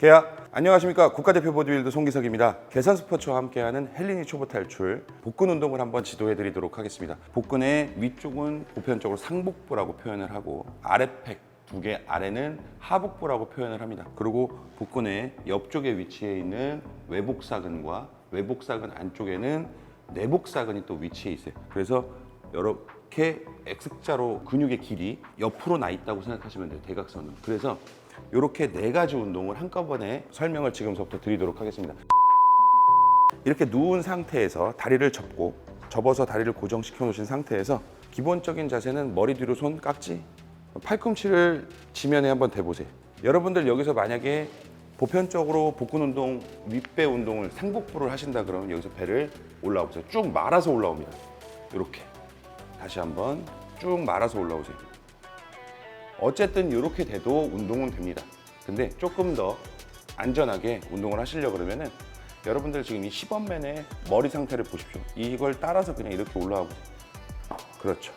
계약! 안녕하십니까. 국가대표 보디빌더 송기석입니다. 계산 스포츠와 함께하는 헬린이 초보 탈출 복근 운동을 한번 지도해 드리도록 하겠습니다. 복근의 위쪽은 보편적으로 상복부라고 표현을 하고 아랫팩 두 개 아래는 하복부라고 표현을 합니다. 그리고 복근의 옆쪽에 위치해 있는 외복사근과 외복사근 안쪽에는 내복사근이 또 위치해 있어요. 그래서 이렇게 X자로 근육의 길이 옆으로 나 있다고 생각하시면 돼요. 대각선으로. 그래서 이렇게 네 가지 운동을 한꺼번에 설명을 지금부터 드리도록 하겠습니다. 이렇게 누운 상태에서 다리를 접어서 다리를 고정시켜 놓으신 상태에서 기본적인 자세는 머리 뒤로 손 깍지, 팔꿈치를 지면에 한번 대보세요. 여러분들 여기서 만약에 보편적으로 복근 운동, 윗배 운동을 상복부를 하신다 그러면 여기서 배를 올라와 보세요. 쭉 말아서 올라옵니다. 이렇게 다시 한번 쭉 말아서 올라오세요. 어쨌든 이렇게 돼도 운동은 됩니다. 근데 조금 더 안전하게 운동을 하시려고 그러면은 여러분들 지금 이 시범맨의 머리 상태를 보십시오. 이걸 따라서 그냥 이렇게 올라와 보세요. 그렇죠.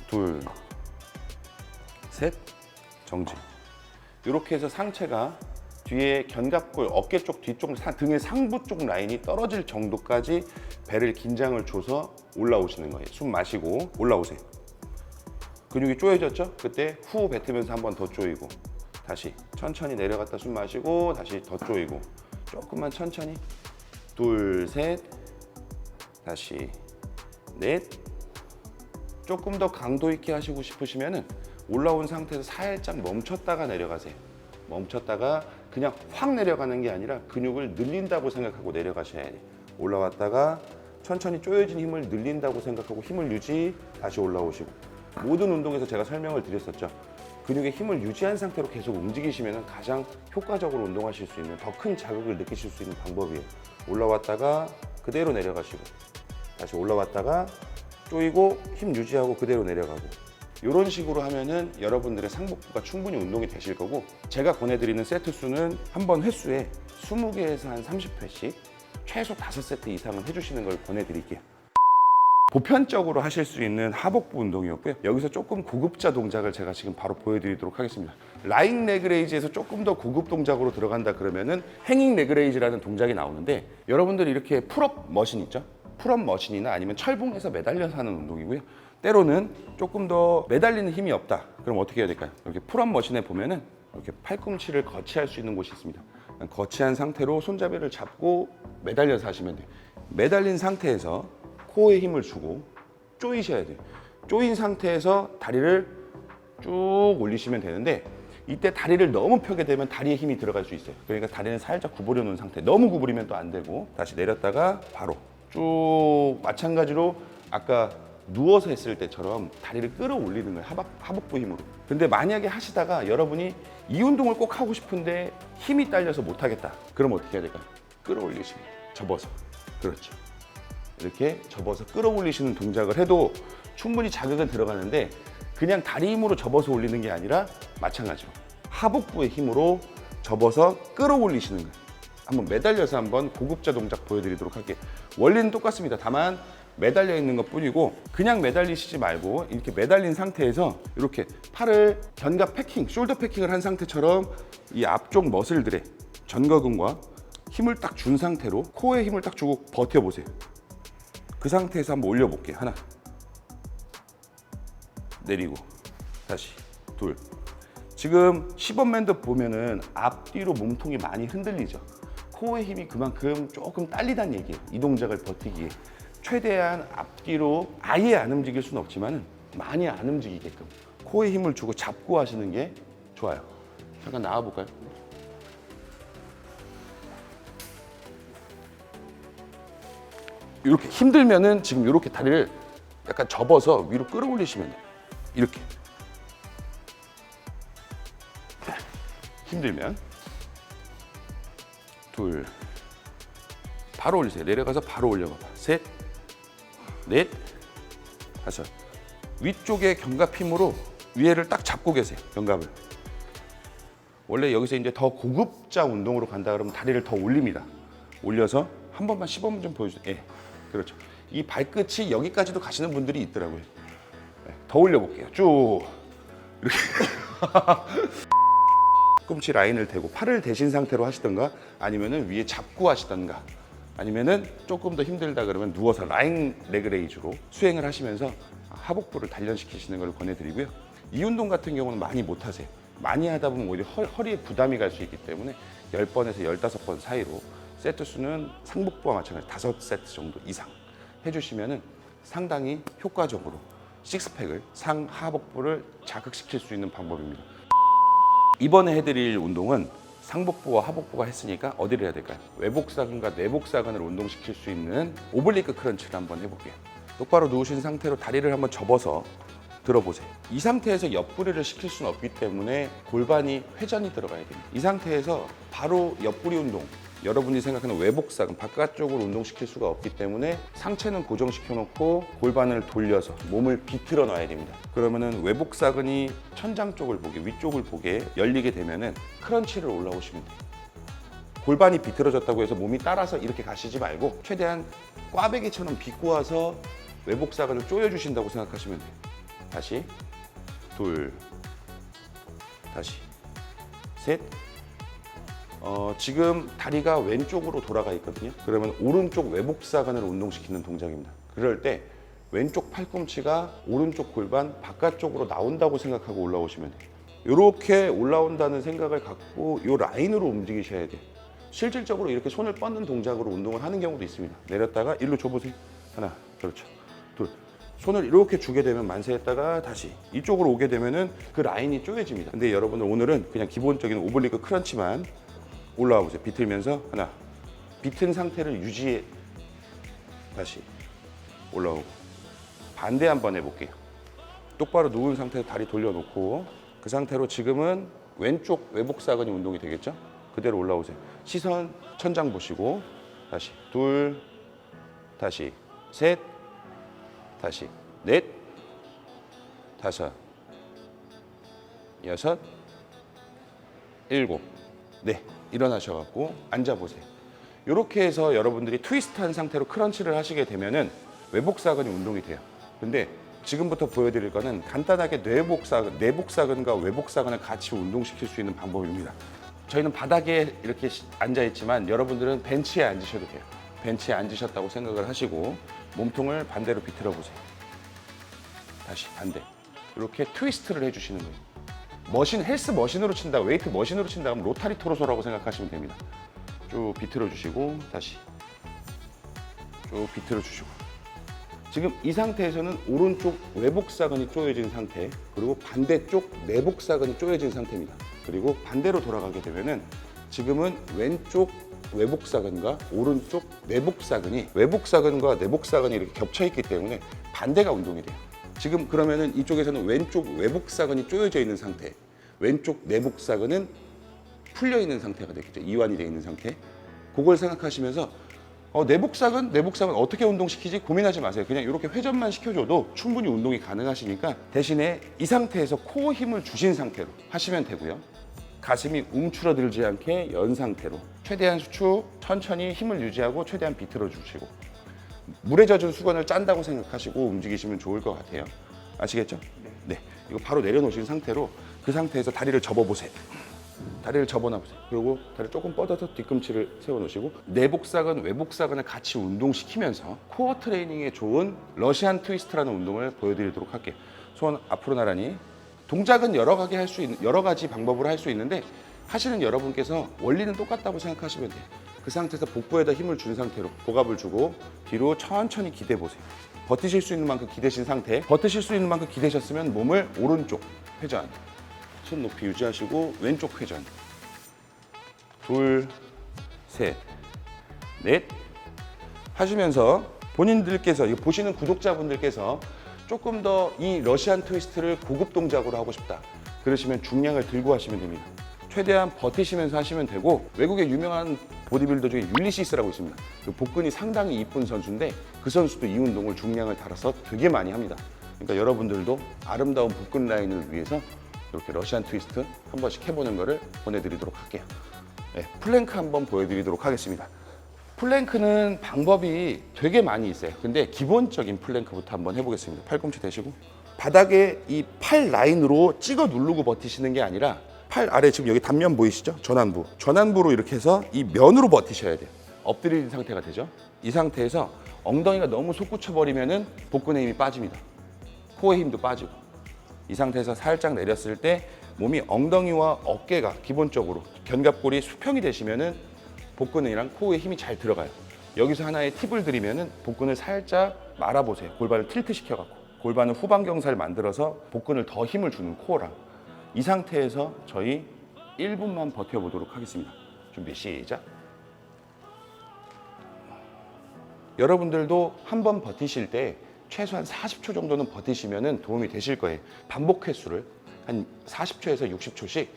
둘, 셋, 정지. 이렇게 해서 상체가 뒤에 견갑골, 어깨 쪽 뒤쪽, 등의 상부 쪽 라인이 떨어질 정도까지 배를 긴장을 줘서 올라오시는 거예요. 숨 마시고 올라오세요. 근육이 쪼여졌죠? 그때 후 뱉으면서 한 번 더 쪼이고 다시 천천히 내려갔다 숨 마시고 다시 더 쪼이고 조금만 천천히 둘, 셋, 다시 넷. 조금 더 강도 있게 하시고 싶으시면은 올라온 상태에서 살짝 멈췄다가 내려가세요. 멈췄다가 그냥 확 내려가는 게 아니라 근육을 늘린다고 생각하고 내려가셔야 돼요. 올라왔다가 천천히 쪼여진 힘을 늘린다고 생각하고 힘을 유지, 다시 올라오시고. 모든 운동에서 제가 설명을 드렸었죠. 근육의 힘을 유지한 상태로 계속 움직이시면 가장 효과적으로 운동하실 수 있는 더 큰 자극을 느끼실 수 있는 방법이에요. 올라왔다가 그대로 내려가시고 다시 올라왔다가 쪼이고 힘 유지하고 그대로 내려가고 이런 식으로 하면은 여러분들의 상복부가 충분히 운동이 되실 거고 제가 보내드리는 세트 수는 한 번 횟수에 20개에서 한 30회씩 최소 5세트 이상은 해주시는 걸 보내드릴게요. 보편적으로 하실 수 있는 하복부 운동이었고요. 여기서 조금 고급자 동작을 제가 지금 바로 보여드리도록 하겠습니다. 라잉 레그레이즈에서 조금 더 고급 동작으로 들어간다 그러면은 행잉 레그레이즈라는 동작이 나오는데 여러분들이 이렇게 풀업 머신 있죠? 풀업 머신이나 아니면 철봉에서 매달려서 하는 운동이고요. 때로는 조금 더 매달리는 힘이 없다. 그럼 어떻게 해야 될까요? 이렇게 풀업 머신에 보면은 이렇게 팔꿈치를 거치할 수 있는 곳이 있습니다. 거치한 상태로 손잡이를 잡고 매달려서 하시면 돼요. 매달린 상태에서 코어에 힘을 주고 조이셔야 돼요. 조인 상태에서 다리를 쭉 올리시면 되는데 이때 다리를 너무 펴게 되면 다리에 힘이 들어갈 수 있어요. 그러니까 다리는 살짝 구부려 놓은 상태. 너무 구부리면 또 안 되고 다시 내렸다가 바로 쭉 마찬가지로 아까 누워서 했을 때처럼 다리를 끌어올리는 거예요. 하복부 힘으로. 근데 만약에 하시다가 여러분이 이 운동을 꼭 하고 싶은데 힘이 딸려서 못 하겠다. 그럼 어떻게 해야 될까요? 끌어올리시면 접어서. 그렇죠. 이렇게 접어서 끌어올리시는 동작을 해도 충분히 자극은 들어가는데 그냥 다리 힘으로 접어서 올리는 게 아니라 마찬가지로 하복부의 힘으로 접어서 끌어올리시는 거예요. 한번 매달려서 한번 고급자 동작 보여드리도록 할게요. 원리는 똑같습니다. 다만 매달려 있는 것 뿐이고 그냥 매달리시지 말고 이렇게 매달린 상태에서 이렇게 팔을 견갑 패킹, 숄더 패킹을 한 상태처럼 이 앞쪽 머슬들의 전거근과 힘을 딱 준 상태로 코어에 힘을 딱 주고 버텨보세요. 그 상태에서 한번 올려볼게요. 하나, 내리고 다시 둘. 지금 시범맨들 보면은 앞뒤로 몸통이 많이 흔들리죠. 코어의 힘이 그만큼 조금 딸리다는 얘기예요. 이 동작을 버티기에 최대한 앞뒤로 아예 안 움직일 수는 없지만 많이 안 움직이게끔 코어에 힘을 주고 잡고 하시는 게 좋아요. 잠깐 나와볼까요? 이렇게 힘들면은 지금 이렇게 다리를 약간 접어서 위로 끌어올리시면 돼요. 이렇게. 힘들면 둘. 바로 올리세요. 내려가서 바로 올려봐봐. 셋, 넷, 다섯. 위쪽에 견갑 힘으로 위에를 딱 잡고 계세요. 견갑을. 원래 여기서 이제 더 고급자 운동으로 간다 그러면 다리를 더 올립니다. 올려서 한 번만 시범 좀 보여주세요. 예. 그렇죠. 이 발끝이 여기까지도 가시는 분들이 있더라고요. 더 올려볼게요. 쭉 이렇게 뒤꿈치 라인을 대고 팔을 대신 상태로 하시던가 아니면은 위에 잡고 하시던가 아니면은 조금 더 힘들다 그러면 누워서 라인 레그레이즈로 수행을 하시면서 하복부를 단련시키시는 걸 권해드리고요. 이 운동 같은 경우는 많이 못 하세요. 많이 하다 보면 오히려 허리에 부담이 갈 수 있기 때문에 10번에서 15번 사이로 세트 수는 상복부와 마찬가지 5세트 정도 이상 해주시면은 상당히 효과적으로 식스팩을 상하복부를 자극시킬 수 있는 방법입니다. 이번에 해드릴 운동은 상복부와 하복부가 했으니까 어디를 해야 될까요? 외복사근과 내복사근을 운동시킬 수 있는 오블리크 크런치를 한번 해볼게요. 똑바로 누우신 상태로 다리를 한번 접어서 들어보세요. 이 상태에서 옆구리를 시킬 수는 없기 때문에 골반이 회전이 들어가야 됩니다. 이 상태에서 바로 옆구리 운동, 여러분이 생각하는 외복사근 바깥쪽으로 운동시킬 수가 없기 때문에 상체는 고정시켜 놓고 골반을 돌려서 몸을 비틀어 놔야 됩니다. 그러면은 외복사근이 천장 쪽을 보게, 위쪽을 보게 열리게 되면은 크런치를 올라오시면 돼요. 골반이 비틀어졌다고 해서 몸이 따라서 이렇게 가시지 말고 최대한 꽈배기처럼 비꼬아서 외복사근을 조여주신다고 생각하시면 돼요. 다시 둘, 다시 셋. 지금 다리가 왼쪽으로 돌아가 있거든요. 그러면 오른쪽 외복사근을 운동시키는 동작입니다. 그럴 때 왼쪽 팔꿈치가 오른쪽 골반 바깥쪽으로 나온다고 생각하고 올라오시면 돼요. 이렇게 올라온다는 생각을 갖고 이 라인으로 움직이셔야 돼요. 실질적으로 이렇게 손을 뻗는 동작으로 운동을 하는 경우도 있습니다. 내렸다가 일로 줘보세요. 하나, 그렇죠. 둘. 손을 이렇게 주게 되면 만세했다가 다시 이쪽으로 오게 되면은 그 라인이 쪼개집니다. 근데 여러분들 오늘은 그냥 기본적인 오블리크 크런치만 올라와 보세요. 비틀면서 하나, 비튼 상태를 유지해. 다시 올라오고 반대 한번 해볼게요. 똑바로 누운 상태에서 다리 돌려놓고 그 상태로 지금은 왼쪽 외복사근이 운동이 되겠죠? 그대로 올라오세요. 시선 천장 보시고 다시 둘, 다시 셋, 다시 넷, 다섯, 여섯, 일곱. 네, 일어나셔갖고 앉아보세요. 이렇게 해서 여러분들이 트위스트한 상태로 크런치를 하시게 되면은 외복사근이 운동이 돼요. 근데 지금부터 보여드릴 거는 간단하게 내복사근과 외복사근을 같이 운동시킬 수 있는 방법입니다. 저희는 바닥에 이렇게 앉아있지만 여러분들은 벤치에 앉으셔도 돼요. 벤치에 앉으셨다고 생각을 하시고 몸통을 반대로 비틀어 보세요. 다시 반대. 이렇게 트위스트를 해주시는 거예요. 헬스 머신으로 친다, 웨이트 머신으로 친다 하면 로타리 토로소라고 생각하시면 됩니다. 쭉 비틀어 주시고 다시 쭉 비틀어 주시고 지금 이 상태에서는 오른쪽 외복사근이 조여진 상태 그리고 반대쪽 내복사근이 조여진 상태입니다. 그리고 반대로 돌아가게 되면은 지금은 왼쪽 외복사근과 오른쪽 내복사근이 외복사근과 내복사근이 이렇게 겹쳐 있기 때문에 반대가 운동이 돼요. 지금 그러면은 이쪽에서는 왼쪽 외복사근이 조여져 있는 상태, 왼쪽 내복사근은 풀려 있는 상태가 되겠죠. 이완이 되어 있는 상태. 그걸 생각하시면서 내복사근 어떻게 운동시키지 고민하지 마세요. 그냥 이렇게 회전만 시켜줘도 충분히 운동이 가능하시니까 대신에 이 상태에서 코어 힘을 주신 상태로 하시면 되고요. 가슴이 움츠러들지 않게 연 상태로 최대한 수축 천천히 힘을 유지하고 최대한 비틀어 주시고 물에 젖은 수건을 짠다고 생각하시고 움직이시면 좋을 것 같아요. 아시겠죠? 네. 이거 바로 내려놓으신 상태로 그 상태에서 다리를 접어보세요. 다리를 접어놔보세요. 그리고 다리 조금 뻗어서 뒤꿈치를 세워놓으시고 내복사근, 외복사근을 같이 운동시키면서 코어 트레이닝에 좋은 러시안 트위스트라는 운동을 보여드리도록 할게요. 손 앞으로 나란히. 동작은 여러 가지 방법으로 할 수 있는데 하시는 여러분께서 원리는 똑같다고 생각하시면 돼요. 그 상태에서 복부에다 힘을 준 상태로 복압을 주고 뒤로 천천히 기대 보세요. 버티실 수 있는 만큼 기대신 상태. 버티실 수 있는 만큼 기대셨으면 몸을 오른쪽 회전. 손 높이 유지하시고 왼쪽 회전. 둘, 셋, 넷 하시면서 본인들께서 이거 보시는 구독자분들께서 조금 더 이 러시안 트위스트를 고급 동작으로 하고 싶다. 그러시면 중량을 들고 하시면 됩니다. 최대한 버티시면서 하시면 되고 외국의 유명한 보디빌더 중에 율리시스라고 있습니다. 그 복근이 상당히 이쁜 선수인데 그 선수도 이 운동을 중량을 달아서 되게 많이 합니다. 그러니까 여러분들도 아름다운 복근 라인을 위해서 이렇게 러시안 트위스트 한 번씩 해보는 거를 보내드리도록 할게요. 네, 플랭크 한번 보여드리도록 하겠습니다. 플랭크는 방법이 되게 많이 있어요. 근데 기본적인 플랭크부터 한번 해보겠습니다. 팔꿈치 대시고 바닥에 이 팔 라인으로 찍어 누르고 버티시는 게 아니라 팔 아래 지금 여기 단면 보이시죠? 전완부. 전완부로 이렇게 해서 이 면으로 버티셔야 돼요. 엎드린 상태가 되죠. 이 상태에서 엉덩이가 너무 솟구쳐 버리면은 복근의 힘이 빠집니다. 코어의 힘도 빠지고. 이 상태에서 살짝 내렸을 때 몸이 엉덩이와 어깨가 기본적으로 견갑골이 수평이 되시면은 복근이랑 코어의 힘이 잘 들어가요. 여기서 하나의 팁을 드리면은 복근을 살짝 말아보세요. 골반을 틸트 시켜갖고 골반을 후방 경사를 만들어서 복근을 더 힘을 주는 코어랑. 이 상태에서 저희 1분만 버텨보도록 하겠습니다. 준비 시작. 여러분들도 한 번 버티실 때 최소한 40초 정도는 버티시면 도움이 되실 거예요. 반복 횟수를 한 40초에서 60초씩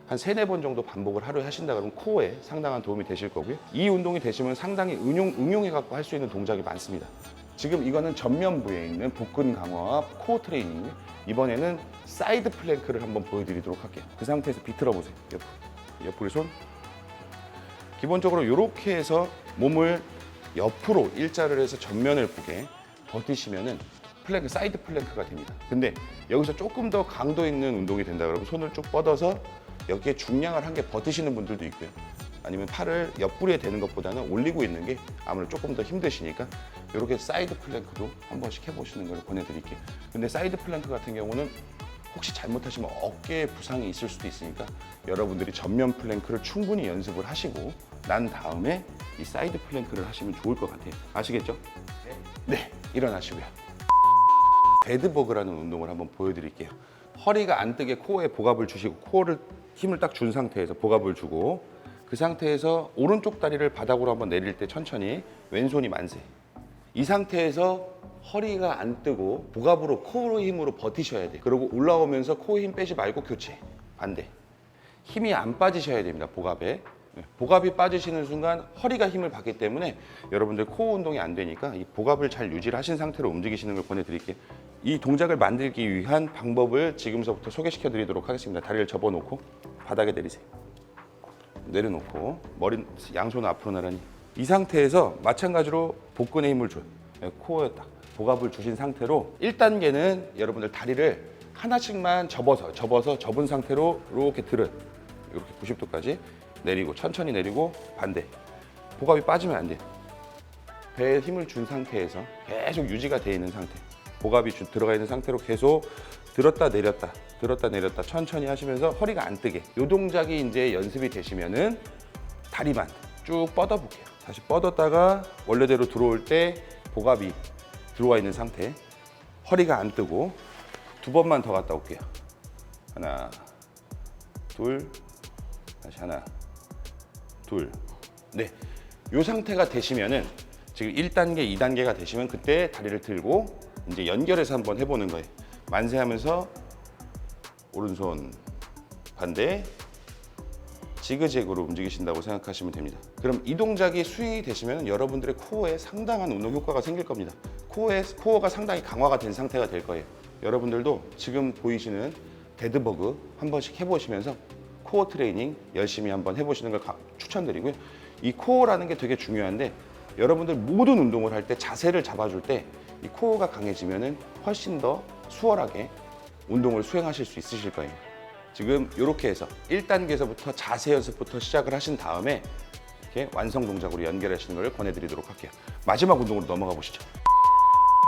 한 3, 4번 정도 반복을 하루에 하신다 그러면 코어에 상당한 도움이 되실 거고요. 이 운동이 되시면 상당히 응용해갖고 할 수 있는 동작이 많습니다. 지금 이거는 전면부에 있는 복근 강화와 코어 트레이닝이고요. 이번에는 사이드 플랭크를 한번 보여드리도록 할게요. 그 상태에서 비틀어 보세요. 옆구리 손. 기본적으로 이렇게 해서 몸을 옆으로 일자를 해서 전면을 보게 버티시면은 플랭크, 사이드 플랭크가 됩니다. 근데 여기서 조금 더 강도 있는 운동이 된다 그러면 손을 쭉 뻗어서 여기에 중량을 한 개 버티시는 분들도 있고요. 아니면 팔을 옆구리에 대는 것보다는 올리고 있는 게 아무래도 조금 더 힘드시니까 이렇게 사이드 플랭크도 한 번씩 해보시는 걸 권해드릴게요. 근데 사이드 플랭크 같은 경우는 혹시 잘못하시면 어깨에 부상이 있을 수도 있으니까 여러분들이 전면 플랭크를 충분히 연습을 하시고 난 다음에 이 사이드 플랭크를 하시면 좋을 것 같아요. 아시겠죠? 네, 일어나시고요. 배드버그라는 운동을 한번 보여드릴게요. 허리가 안 뜨게 코어에 복압을 주시고 코어를 힘을 딱 준 상태에서 복압을 주고 그 상태에서 오른쪽 다리를 바닥으로 한번 내릴 때 천천히 왼손이 만세. 이 상태에서 허리가 안 뜨고 복압으로 코어 힘으로 버티셔야 돼요. 그리고 올라오면서 코어 힘 빼지 말고 교체. 반대. 힘이 안 빠지셔야 됩니다. 복압에. 복압이 빠지시는 순간 허리가 힘을 받기 때문에 여러분들 코어 운동이 안 되니까 이 복압을 잘 유지를 하신 상태로 움직이시는 걸 권해드릴게요. 이 동작을 만들기 위한 방법을 지금서부터 소개시켜 드리도록 하겠습니다. 다리를 접어놓고 바닥에 내리세요. 내려놓고 머리 양손 앞으로 나란히. 이 상태에서 마찬가지로 복근에 힘을 줘요. 코어에 딱 복압을 주신 상태로 1단계는 여러분들 다리를 하나씩만 접어서 접은 상태로 이렇게 들어요. 이렇게 90도까지 내리고 천천히 내리고 반대. 복압이 빠지면 안 돼요. 배에 힘을 준 상태에서 계속 유지가 되어 있는 상태. 복압이 들어가 있는 상태로 계속 들었다 내렸다 천천히 하시면서 허리가 안 뜨게. 이 동작이 이제 연습이 되시면은 다리만 쭉 뻗어볼게요. 다시 뻗었다가 원래대로 들어올 때 복압이 들어와 있는 상태. 허리가 안 뜨고 2번만 더 갔다 올게요. 하나, 둘, 다시 하나, 둘. 네. 이 상태가 되시면은 지금 1단계, 2단계가 되시면 그때 다리를 들고 이제 연결해서 한번 해보는 거예요. 만세하면서 오른손 반대 지그재그로 움직이신다고 생각하시면 됩니다. 그럼 이 동작이 수행이 되시면 여러분들의 코어에 상당한 운동 효과가 생길 겁니다. 코어가 상당히 강화가 된 상태가 될 거예요. 여러분들도 지금 보이시는 데드버그 한 번씩 해보시면서 코어 트레이닝 열심히 한번 해보시는 걸 추천드리고요. 이 코어라는 게 되게 중요한데 여러분들 모든 운동을 할 때 자세를 잡아줄 때 이 코어가 강해지면 훨씬 더 수월하게 운동을 수행하실 수 있으실 거예요. 지금 이렇게 해서 1단계에서부터 자세 연습부터 시작을 하신 다음에 이렇게 완성 동작으로 연결하시는 걸 권해드리도록 할게요. 마지막 운동으로 넘어가 보시죠.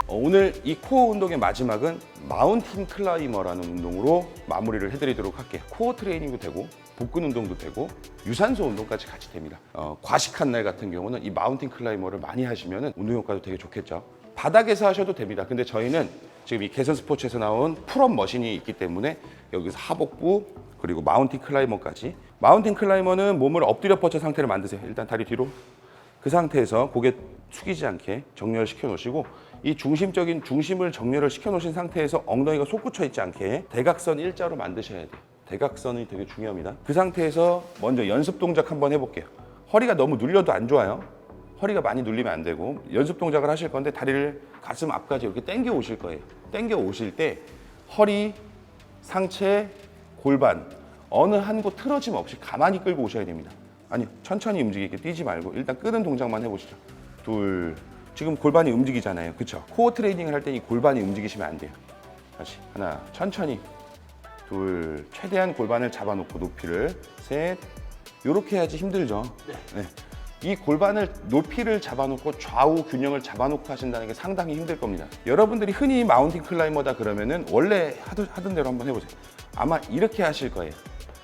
오늘 이 코어 운동의 마지막은 마운틴 클라이머라는 운동으로 마무리를 해드리도록 할게요. 코어 트레이닝도 되고 복근 운동도 되고 유산소 운동까지 같이 됩니다. 과식한 날 같은 경우는 이 마운틴 클라이머를 많이 하시면 운동 효과도 되게 좋겠죠. 바닥에서 하셔도 됩니다. 근데 저희는 지금 이 개선 스포츠에서 나온 풀업 머신이 있기 때문에 여기서 하복부 그리고 마운틴 클라이머까지. 마운틴 클라이머는 몸을 엎드려 뻗쳐 상태를 만드세요. 일단 다리 뒤로. 그 상태에서 고개 숙이지 않게 정렬시켜 놓으시고 이 중심을 정렬을 시켜 놓으신 상태에서 엉덩이가 솟구쳐 있지 않게 대각선 일자로 만드셔야 돼요. 대각선이 되게 중요합니다. 그 상태에서 먼저 연습 동작 한번 해볼게요. 허리가 너무 눌려도 안 좋아요. 허리가 많이 눌리면 안 되고 연습 동작을 하실 건데 다리를 가슴 앞까지 이렇게 당겨 오실 거예요. 당겨 오실 때 허리, 상체, 골반 어느 한 곳 틀어짐 없이 가만히 끌고 오셔야 됩니다. 아니 천천히 움직이게 뛰지 말고 일단 끄는 동작만 해보시죠. 둘. 지금 골반이 움직이잖아요. 그쵸? 코어 트레이닝을 할 때 이 골반이 움직이시면 안 돼요. 다시 하나 천천히 둘, 최대한 골반을 잡아놓고 높이를 셋. 이렇게 해야지 힘들죠. 네. 이 골반을 높이를 잡아놓고 좌우 균형을 잡아놓고 하신다는 게 상당히 힘들 겁니다. 여러분들이 흔히 마운틴 클라이머다 그러면은 원래 하던 대로 한번 해보세요. 아마 이렇게 하실 거예요.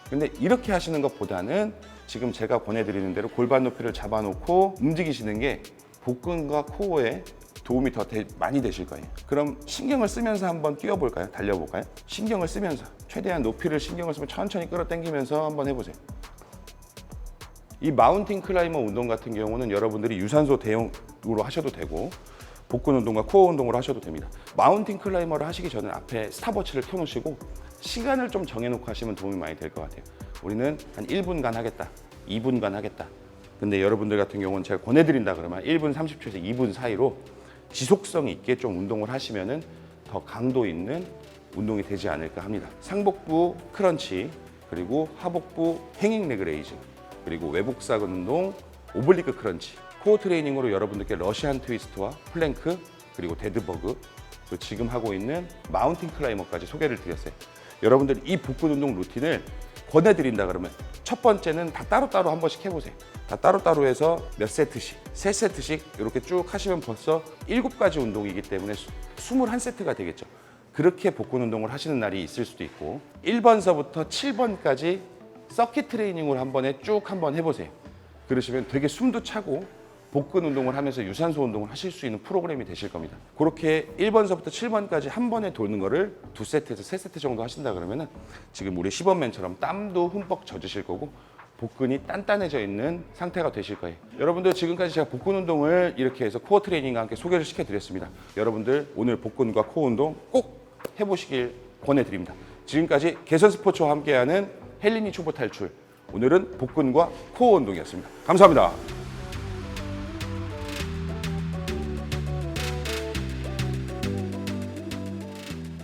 근데 이렇게 하시는 것보다는 지금 제가 권해드리는 대로 골반 높이를 잡아놓고 움직이시는 게 복근과 코어에 도움이 더 많이 되실 거예요. 그럼 신경을 쓰면서 한번 뛰어볼까요? 달려볼까요? 신경을 쓰면서 최대한 높이를 신경을 쓰면 천천히 끌어당기면서 한번 해보세요. 이 마운틴 클라이머 운동 같은 경우는 여러분들이 유산소 대용으로 하셔도 되고 복근 운동과 코어 운동으로 하셔도 됩니다. 마운틴 클라이머를 하시기 전에 앞에 스탑워치를 켜놓으시고 시간을 좀 정해놓고 하시면 도움이 많이 될 것 같아요. 우리는 한 1분간 하겠다, 2분간 하겠다. 근데 여러분들 같은 경우는 제가 권해드린다 그러면 1분 30초에서 2분 사이로 지속성 있게 좀 운동을 하시면은 더 강도 있는 운동이 되지 않을까 합니다. 상복부 크런치, 그리고 하복부 행잉 레그 레이즈, 그리고 외복사근 운동, 오블리크 크런치, 코어 트레이닝으로 여러분들께 러시안 트위스트와 플랭크, 그리고 데드버그, 그리고 지금 하고 있는 마운틴 클라이머까지 소개를 드렸어요. 여러분들 이 복근 운동 루틴을 권해드린다 그러면 첫 번째는 다 따로따로 한 번씩 해보세요. 다 따로따로 해서 몇 세트씩, 3세트씩 이렇게 쭉 하시면 벌써 7가지 운동이기 때문에 21세트가 되겠죠. 그렇게 복근 운동을 하시는 날이 있을 수도 있고 1번서부터 7번까지 서킷 트레이닝을 한 번에 쭉 한번 해보세요. 그러시면 되게 숨도 차고 복근 운동을 하면서 유산소 운동을 하실 수 있는 프로그램이 되실 겁니다. 그렇게 1번서부터 7번까지 한 번에 도는 거를 2세트에서 3세트 정도 하신다 그러면은 지금 우리 시범맨처럼 땀도 흠뻑 젖으실 거고 복근이 단단해져 있는 상태가 되실 거예요. 여러분들 지금까지 제가 복근 운동을 이렇게 해서 코어 트레이닝과 함께 소개를 시켜드렸습니다. 여러분들 오늘 복근과 코어 운동 꼭 해보시길 권해드립니다. 지금까지 개선 스포츠와 함께하는 헬린이 초보 탈출, 오늘은 복근과 코어 운동이었습니다. 감사합니다.